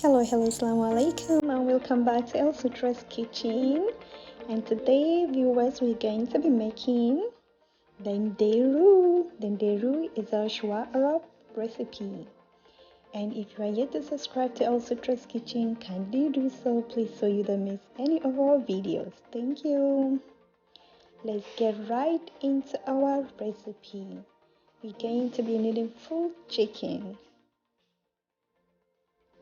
Hello, assalamu alaikum, and welcome back to Elsutra's kitchen. And today, viewers, we're going to be making Danderu. Danderu is our shuwa Arab recipe. And if you are yet to subscribe to Elsutra's kitchen, kindly do so, please, so you don't miss any of our videos. Thank you. Let's get right into our recipe. We're going to be needing full chicken.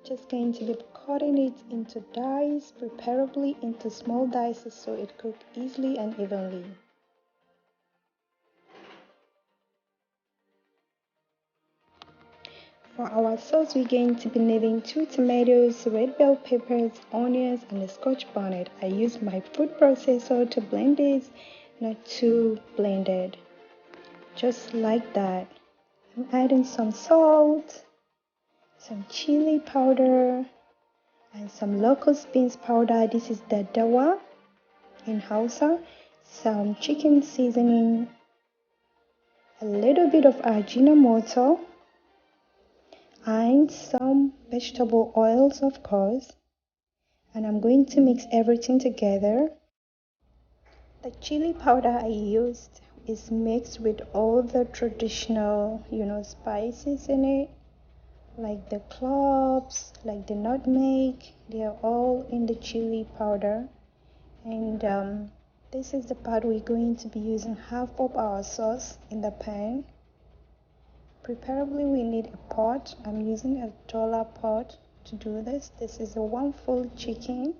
Just going to be cutting it into dice, preferably into small dices so it cooks easily and evenly. For our sauce, we're going to be needing 2 tomatoes, red bell peppers, onions, and a scotch bonnet. I use my food processor to blend this, not too blended. Just like that. I'm adding some salt, some chili powder, and some LOCUS beans powder. This is Daddara in Hausa. Some chicken seasoning, a little bit of ajinomoto, and some vegetable oils, of course. And I'm going to mix everything together. The chili powder I used is mixed with all the traditional, spices in it, like the cloves, like the nutmeg. They are all in the chili powder. And this is the part we're going to be using half of our sauce in the pan. Preferably we need a pot. I'm using a dollar pot to do this. This is a 1 full chicken.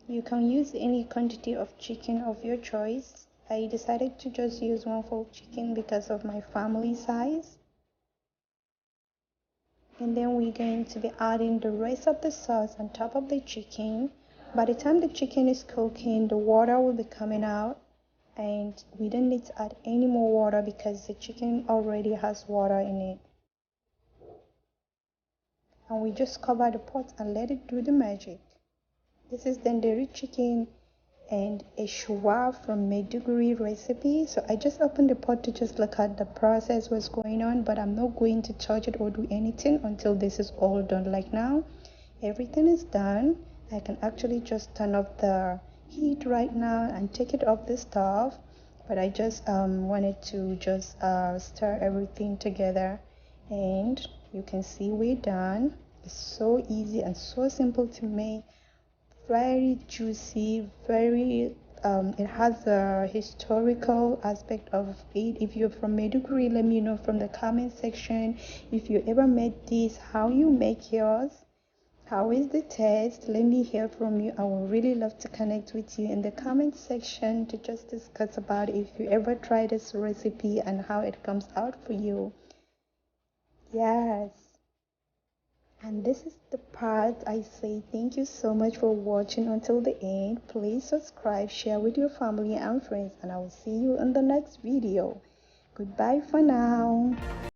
You can use any quantity of chicken of your choice. I decided to just use 1 full chicken because of my family size. And then we're going to be adding the rest of the sauce on top of the chicken. By the time the chicken is cooking, the water will be coming out, and we don't need to add any more water because the chicken already has water in it. And we just cover the pot and let it do the magic. This is Danderu chicken and a shuwa from maiduguri recipe. So I just opened the pot to just look at the process, what's going on, but I'm not going to touch it or do anything until this is all done. Like now, everything is done. I can actually just turn off the heat right now and take it off the stove, but I just wanted to just stir everything together, and you can see we're done. It's so easy and so simple to make, very juicy, very it has a historical aspect of it. If you're from Maiduguri, let me know from the comment section if you ever made this, how you make yours. How is the taste? Let me hear from you. I would really love to connect with you in the comment section to just discuss about if you ever try this recipe and how it comes out for you. Yes. And this is the part I say thank you so much for watching until the end. Please subscribe, share with your family and friends, and I will see you in the next video. Goodbye for now.